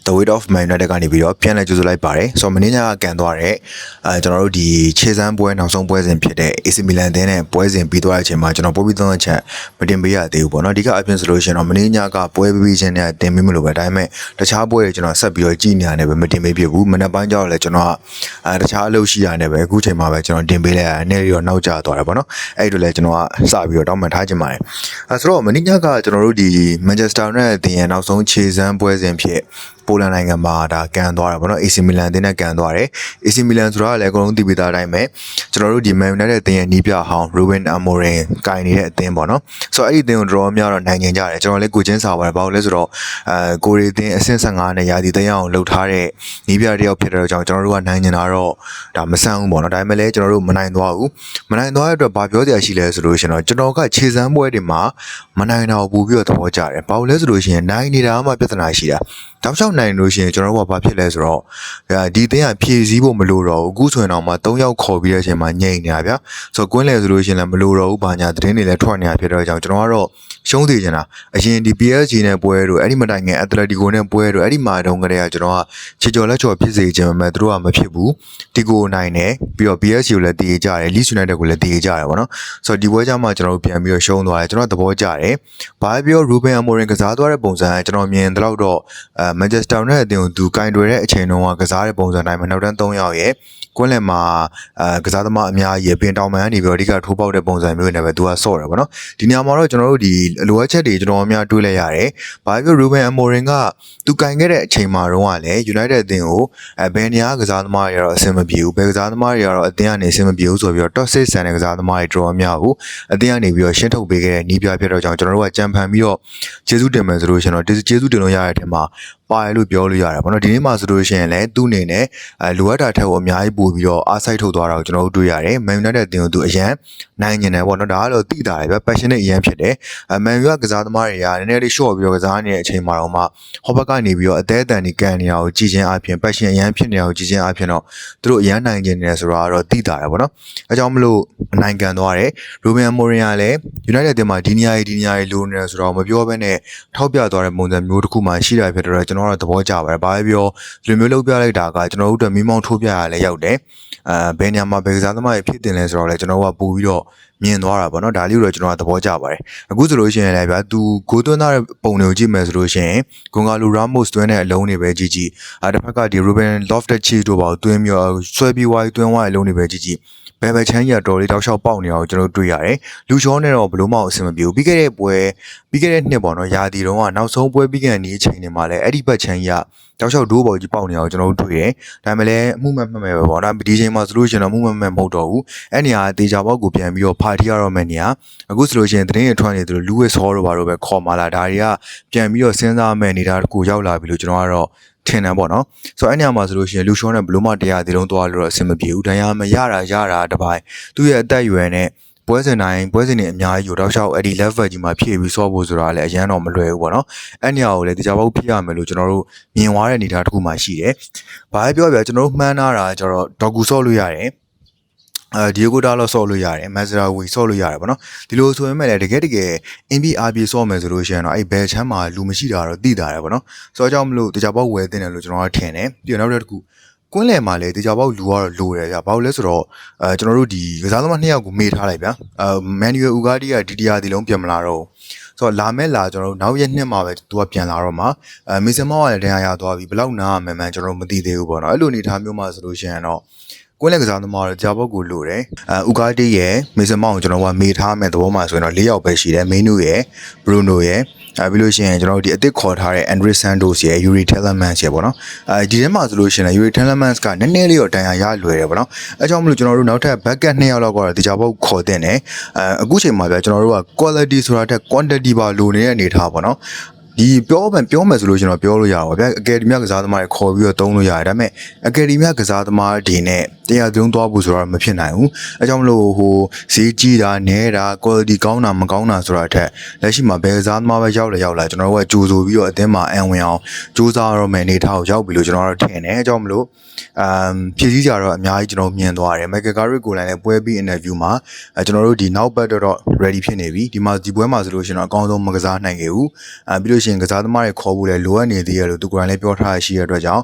The Weight of Man United ကနေပြီးတော့ပြန်လည်ကြိုဆိုလိုက်ပါတယ်ဆိုတော့မင်းညာကကန်သွားတဲ့ကျွန်တော်တို့ဒီခြေစမ်းပွဲနောက်ဆုံးပွဲစဉ်ဖြစ်တဲ့ AC Milan တင်းနဲ့ပွဲစဉ်ပြီးသွားတဲ့အချိန်မှာကျွန်တော်ပို့ပြီးသုံးချက်မတင်ပေးရသေးဘူးပေါ့နော်အဓိကအပြင်ဆိုလို့ရှိရင်တော့မင်းညာကပွဲပြီးချင်းနဲ့တင်ပေးမလို့ပဲဒါပေမဲ့တခြားပွဲတွေကျွန်တော်ဆက်ပြီးတော့ကြည်နေရတယ်ပဲမတင်ပေးဖြစ်ဘူးမနေ့ပိုင်းကျတော့လည်းကျွန်တော်ကတခြားအလုပ်ရှိရတယ်ပဲအခုချိန်မှာပဲကျွန်တော်တင်ပေးလိုက်ရတယ်နဲ့ရောနောက်ကျသွားတယ်ပေါ့နော်အဲ့ဒါလည်းကျွန်တော်ကစပြီးတော့တောင်းပန်ထားခြင်းပါတယ်ဆိုတော့မင်းညာကကျွန်တော်တို့ဒီ Manchester နဲ့တင်ရနောက်ဆုံးခြေစမ်းပွဲစဉ်ဖြစ်ပိုလန်နိုင်ငံမှာဒါကန်သွားတယ်ဗောနော် AC Milan တင်းနဲ့ကန်သွားတယ် AC Milan ဆိုတာလည်းအကုန်လုံးသိပြီးသားအတိုင်းပဲကျွန်တော်တို့ဒီ Man United တင်းရဲ့နီးပြဟောင်း Ruben Amorim ကိုင်နေတဲ့အသင်းပေါ့နော်ဆိုတော့အဲ့ဒီအသင်းကိုတော်များတော့နိုင်ကျင်ကြတယ်ကျွန်တော်လည်းကိုချင်းစာပါတယ်ဘာလို့လဲဆိုတော့ကိုရီတင်းအဆင့်15နဲ့ရာသီတရအောင်လှုပ်ထားတဲ့နီးပြတယောက်ဖြစ်တဲ့ကြောင့်ကျွန်တော်တို့ကနိုင်ကျင်တာတော့ဒါမဆန်းဘူးပေါ့နော်ဒါပေမဲ့လည်းကျွန်တော်တို့မနိုင်သွားဘူးမနိုင်သွားတဲ့အတွက်ဘာပြောစရာရှိလဲဆိုလို့ရှင်တော့ကျွန်တော်ကခြေစမ်းပွဲတွေမှာမနိုင်တာကိုပို့ပြီးတော့သဘောကျတယ်ဘာလို့လဲဆိုလို့ရှင်နိုင်နေတာမှပြဿနာရှိတာတောက်လျှောက်နိုင်လို့ရှိရင်ကျွန်တော်တို့ကဘာဖြစ်လဲဆိုတော့ဒီအသင်းကဖြည့်ဆည်းဖို့မလိုတော့ဘူးအခုဆိုရင်တော့မှ3ယောက်ခေါ်ပြီးတဲ့အချိန်မှာညိတ်နေတာဗျာဆိုတော့ကွင်းလေဆိုလို့ရှိရင်လည်းမလိုတော့ဘူးဘာညာသတင်းတွေလည်းထွက်နေတာဖြစ်တော့ကြောင့်ကျွန်တော်ကတော့ရှုံးသေးချင်တာအရင်ဒီ PSG နဲ့ပွဲတို့အဲ့ဒီမတိုင်ငယ် Atletico နဲ့ပွဲတို့အဲ့ဒီမှာတုန်းကတည်းကကျွန်တော်ကချေကျော်လက်ချော်ဖြစ်စေချင်ပေမဲ့သူတို့ကမဖြစ်ဘူးဒီကိုနိုင်တယ်ပြီးတော့ PSG ကိုလည်းတည်ကြတယ် Leeds United ကိုလည်းတည်ကြတယ်ဗောနော်ဆိုတော့ဒီပွဲကြမှာကျွန်တော်တို့ပြန်ပြီးတော့ရှုံးသွားတယ်ကျွန်တော်သဘောကျတယ်ဘာပြော Ruben Amorim ကစားသွားတဲ့ပုံစံကျွန်တော်မြင်တော့Manchester နဲ့အတင်းကိုသူကင်တွယ်တဲ့အချိန်တုန်းကကစားတဲ့ပုံစံတိုင်းမှာနောက်တန်း3ယောက်ရဲ့ကွင်းလယ်မှာကစားသမားအများကြီးပင်တောင်မှန်ကနေပြီးတော့အဓိကထိုးပေါက်တဲ့ပုံစံမျိုးနဲ့ပဲသူကဆော့တယ်ဗောနော်ဒီနေရာမှာတော့ကျွန်တော်တို့ဒီလိုအပ်ချက်တွေကျွန်တော်များတွေးလိုက်ရတယ်ဘာပြော Ruben Amorim ကသူကင်ခဲ့တဲ့အချိန်မှာတော့လည်း United အသင်းကိုဘယ်နေရာကစားသမားတွေကတော့အဆင်မပြေဘူးဘယ်ကစားသမားတွေကတော့အသင်းကနေအဆင်မပြေဘူးဆိုပြီးတော့ toxic ဆန်တဲ့ကစားသမားတွေတော်များဘူးအသင်းကနေပြီးတော့ရှင်းထုတ်ပေးခဲ့တဲ့နီးပြဖြစ်တော့ကြောင့်ကျွန်တော်တို့ကကြံဖန်ပြီးတော့ကျေးဇူးတင်မယ်ဆိုလို့ရှိရင်တော့ကျေးဇူးတင်လို့ရတဲ့အထက်မှာပါတယ်လို့ပြောလို့ရတယ်ဗောနော်ဒီနေ့မှာဆိုလို့ရှိရင်လည်းသူ့အနေနဲ့လိုအပ်တာထက်ကိုအများကြီးပို့ပြီးတော့အားစိုက်ထုတ်သွားတာကိုကျွန်တော်တို့တွေ့ရတယ် Man United အသင်းကိုသူအရန်နိုင်နေတယ်ဗောနော်ဒါကတော့သိတာပဲ passionate အရန်ဖြစ်တယ်Man U ကစားသမားတွေကနည်းနည်းလေး short ပြီးတော့ကစားနေတဲ့အချိန်မှာတော့မှဟောဘက်ကနေပြီးတော့အသေးအတန်ကြီးကန်နေတာကိုကြည်ချင်းအပြင် passion အရန်ဖြစ်နေတာကိုကြည်ချင်းအပြင်တော့သူတို့အရန်နိုင်နေတယ်ဆိုတာကတော့သိတာတယ်ဗောနော်အဲကြောင့်မလို့နိုင်ကန်သွားတယ် Ruben Amorim ကလည်း United အသင်းမှာဒီနေရာကြီးလိုနေတယ်ဆိုတော့မပြောဘဲနဲ့ထောက်ပြသွားတဲ့ပုံစံမျိုးတစ်ခုမှရှိတာဖြစ်တော့ကျွန်တော်ကတော့သဘောကျပါတယ်ဘာပဲပြောဒီလိုမျိုးလုပ်ပြလိုက်တာကကျွန်တော်တို့အတွက်မိမောင်းထိုးပြရလဲရောက်တယ်ဘယ်နေရာမှာဘယ်ကစားသမားတွေဖြစ်တင်လဲဆိုတော့လဲကျွန်တော်ကပို့ပြီးတော့မြင်သွားတာပေါ့နော်ဒါလေးကိုတော့ကျွန်တော်ကသဘောကျပါတယ်အခုဆိုလို့ရှိရင်လည်းဗျာသူဂိုးသွင်းတဲ့ပုံတွေကိုကြည့်မယ်ဆိုလို့ရှိရင်ဂွန်ဂါလိုရာမို့စ်သွင်းတဲ့အလုံးတွေပဲကြည့်ကြည့်တစ်ဖက်ကဒီ Ruben Loftus-Cheek တို့ပါသွင်းပြီးတော့ဆွဲပြီးဝိုင်းသွင်းဝိုင်းအလုံးတွေပဲကြည့်ကြည့်ဘယ်ချမ်းကြီးတော်လေးတောက်လျှောက်ပေါက်နေတာကိုကျွန်တော်တွေ့ရတယ်လူချောနဲ့တော့ဘလို့မအောင်အဆင်မပြေဘူးပြီးခဲ့တဲ့နှစ်ပေါ့နော်ရာသီတုန်းကနောက်ဆုံးပွဲပြီးကန်ဒီအချိန်တွေမှာလည်းအဲ့ဒီဘက်ချမ်းကြီးတောက်လျှောက်ဒိုးပေါ်ကြီးပေါက်နေတာကိုကျွန်တော်တို့တွေ့တယ်ဒါပေမဲ့လည်းအမှုမဲ့ပဲပေါ့နော်ဒီချိန်မှာဆိုလို့ရှိရင်တော့အမှုမဲ့မဟုတ်တော့ဘူးအဲ့နေရာတေချာပေါက်ကိုပြန်ပြီးတော့ဖာတီရတော့မယ့်နေရာအခုဆိုလို့ရှိရင်သတင်းရထွက်နေတယ်လူဝစ်ဆောတို့ဘာလို့ပဲခေါ်มาလားဒါတွေကပြန်ပြီးတော့စဉ်းစားမဲ့နေတာကိုရောက်လာပြီလို့ကျွန်တော်ကတော့ထင်တယ်ပေါ့နော်ဆိုတော့အဲ့နေရာမှာဆိုလို့ရှိရင်လူရှောနဲ့ဘလို့မှတရားဒီလုံးသွားလို့တော့အဆင်မပြေဘူးဒါရမရတာတပိုင်းသူ့ရဲ့အသက်အရွယ်နဲ့ပွဲစဉ်တွေအများကြီးကိုတော့ရှောက်အဲ့ဒီ level ကြီးမှာဖြည့်ပြီးစောဖို့ဆိုတာလည်းအရန်တော့မလွယ်ဘူးပေါ့နော်အဲ့နေရာကိုလည်းတရားပေါက်ဖြည့်ရမယ်လို့ကျွန်တော်တို့မြင်သွားတဲ့အနေအထားတစ်ခုမှရှိတယ်ဘာပဲပြောပြကျွန်တော်တို့မှန်းထားတာကျတော့ဒေါ်ကူဆော့လို့ရတယ်ဒီယိုဂိုဒါလော့ဆော့လို့ရတယ်မက်ဇရာဝီဆော့လို့ရတယ်ဗောနော်ဒီလိုဆိုရင်မဲ့လည်းတကယ်အင်ဘီအာဘီဆော့မယ်ဆိုလို့ရှိရင်တော့အဲ့ဘယ်ချမ်းမှာလူမရှိတာတော့သိတာတယ်ဗောနော်ဆိုတော့ကြောင့်မလို့တရားပေါက်ဝယ်တင်တယ်လို့ကျွန်တော်ကထင်တယ်ပြီးတော့နောက်တစ်ခုကွင်းလယ်မှာလည်းတရားပေါက်လူကတော့လိုတယ်ဗျဘာလို့လဲဆိုတော့ကျွန်တော်တို့ဒီကစားသမား2ယောက်ကိုမေ့ထားလိုက်ဗျမန်နျူယ် Ugarte ကဒီတရားဒီလုံးပြန်မလာတော့ဆိုတော့လာမဲ့လာကျွန်တော်တို့နောက်ရက်နှစ်မှာပဲသူကပြန်လာတော့မှာမီဆန်မောကလည်းတရားရသွားပြီဘလောက်နားမှန်ကျွန်တော်တို့မသိသေးဘူးပေါ့နော်အဲ့လိုအနေထားမျိုးမှာဆိုလို့ရှိရင်တော့ကွင်းလက်ကစားသမားတွေကြာပုတ်ကိုလိုတယ်Ugarte ရဲ့မီဆန်မောကိုကျွန်တော်ကမေ့ထားမဲ့သဘောမှာဆိုရင်တော့4ယောက်ပဲရှိတယ်မင်းနူရဲ့ Bruno ရဲ့ပြီးလို့ရှိရင်ကျွန်တော်တို့ဒီအစ်စ်ခေါ်ထားတဲ့ Andre Santos ရဲ့ Yuri Tielemans ရဲ့ပေါ့နော်ဒီထဲမှာဆိုလို့ရှိရင် Yuri Tielemans ကနည်းနည်းလေးတော့တန်ရာရလွယ်တယ်ပေါ့နော်အဲကြောင့်မလို့ကျွန်တော်တို့နောက်ထပ် backup 2ယောက်လောက်ကတော့ဒီကြပေါက်ခေါ်တင်တယ်အခုချိန်မှာဗျာကျွန်တော်တို့က quality ဆိုတာထက် quantity ပါလိုနေတဲ့အနေထားပေါ့နော်ဒီပြောမယ်ဆိုလို့ကျွန်တော်ပြောလို့ရပါဗျာအကယ်ဒမီကစားသမားတွေခေါ်ပြီးတော့တုံးလို့ရတယ်ဒါပေမဲ့အကယ်ဒမီကစားသမားတွေနဲ့တရားသုံးသွားဖို့ဆိုတော့မဖြစ်နိုင်ဘူးအဲကြောင့်မလို့ဟိုဈေးကြီးတာနဲတာ quality ကောင်းတာမကောင်းတာဆိုတာအထက်လက်ရှိမှာဘယ်ကစားသမားပဲရောက်လာကျွန်တော်တို့ကကြိုးဆိုပြီးတော့အသင်းမှာအံဝင်အောင်စူးစမ်းရမယ့်အနေထားကိုရောက်ပြီလို့ကျွန်တော်တို့ထင်တယ်အဲကြောင့်မလို့ဖြည့်စည်းကြတော့အများကြီးကျွန်တော်မြင်သွားတယ် Michael Carrick ကိုလည်းပွဲပြီး interview မှာကျွန်တော်တို့ဒီနောက်ပတ်တော့ ready ဖြစ်နေပြီဒီပွဲမှာဆိုလို့ရှိရင်တော့အကောင်းဆုံးမကစားနိုင်ခဲ့ဘူးပြီးလို့ရှိ ရှိရင်ကစားသမားတွေခေါ်ဖို့လည်းလိုအပ်နေသေးရလို့သူကိုယ်တိုင်လည်းပြောထားရှိရတဲ့အတွက်ကြောင့်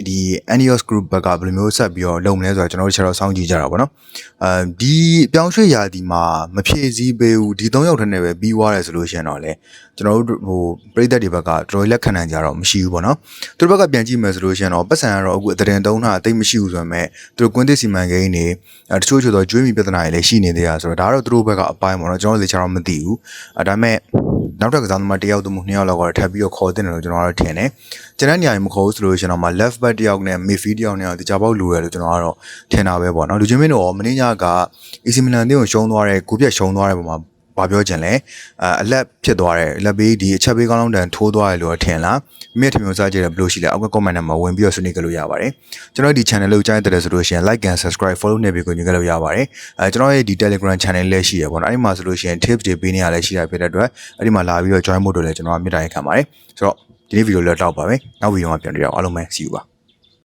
ဒီ Anios Group ဘက်ကဘယ်လိုမျိုးဆက်ပြီးတော့လုပ်မလဲဆိုတော့ကျွန်တော်တို့ချက်တော့စောင့်ကြည့်ကြတာပေါ့နော်ဒီပြောင်းရွှေ့ရာဒီမှာမဖြည့်ဆည်းပေးဘူးဒီ3ယောက်ထက်နဲ့ပဲပြီးသွားတယ်ဆိုလို့ရှိရင်တော့လေကျွန်တော်တို့ဟိုပြည်သက်တွေဘက်ကတော်တော်လက်ခံနိုင်ကြတော့မရှိဘူးပေါ့နော်သူတို့ဘက်ကပြန်ကြည့်မယ်ဆိုလို့ရှိရင်တော့ပတ်စံကတော့အခုအတရင်တုံးတာတိတ်မရှိဘူးဆိုပေမဲ့သူတို့ကွင်းသစ်စီမံကိန်းတွေတချို့တော့ကျွေးမိပြဿနာတွေလည်းရှိနေသေးတာဆိုတော့ဒါကတော့သူတို့ဘက်ကအပိုင်းပေါ့နော်ကျွန်တော်တို့လေချောင်းမသိဘူးဒါပေမဲ့နောက်ထပ်ကစားသမား1ယောက်သို့မဟုတ်2ယောက်လောက်ကတော့ထပ်ပြီးတော့ခေါ်တင်တယ်လို့ကျွန်တော်ကတော့ထင်တယ်ကျန်တဲ့နေရာမှာမခေါ်ဘူးဆိုလို့ရှိရင်တော့မှ left back 1ယောက်နဲ့ midfield 1ယောက်နဲ့တခြားပေါက်လိုရလို့ကျွန်တော်ကတော့ထင်တာပဲပေါ့နော်လူချင်းမင်းတို့မင်းညက AC Milan အသင်းကိုရှုံးသွားတဲ့ကိုပြက်ရှုံးသွားတဲ့ပုံမှာဘာပြောချင်လဲအလက်ဖြစ်သွားတယ်လက်ဘေးဒီအချက်ဘေးကောင်းလောင်းတန်ထိုးသွားတယ်လို့ထင်လားမြင့်ထမျိုးစားကြတယ်ဘယ်လိုရှိလဲအောက်က comment ထဲမှာဝင်ပြီးတော့ဆွေးနွေးကြလို့ရပါတယ်ကျွန်တော်ဒီ channel ကိုကြားတဲ့ဆိုလို့ရှိရင် like and subscribe follow နဲ့ပြီးကိုညွှန်ကြလို့ရပါတယ်ကျွန်တော်ရဲ့ဒီ Telegram channel လည်းရှိရပေါ့နော်အဲ့ဒီမှာဆိုလို့ရှိရင် tips တွေပေးနေရလဲရှိတာဖြစ်တဲ့အတွက်အဲ့ဒီမှာလာပြီးတော့ join ဖို့တော့လည်းကျွန်တော်မြတ်တိုင်ခံပါတယ်ဆိုတော့ဒီနေ့ဗီဒီယိုလည်းတောက်ပါပဲနောက်ဗီဒီယိုမှာပြန်တွေ့ရအောင်အားလုံးပဲ see you ပါ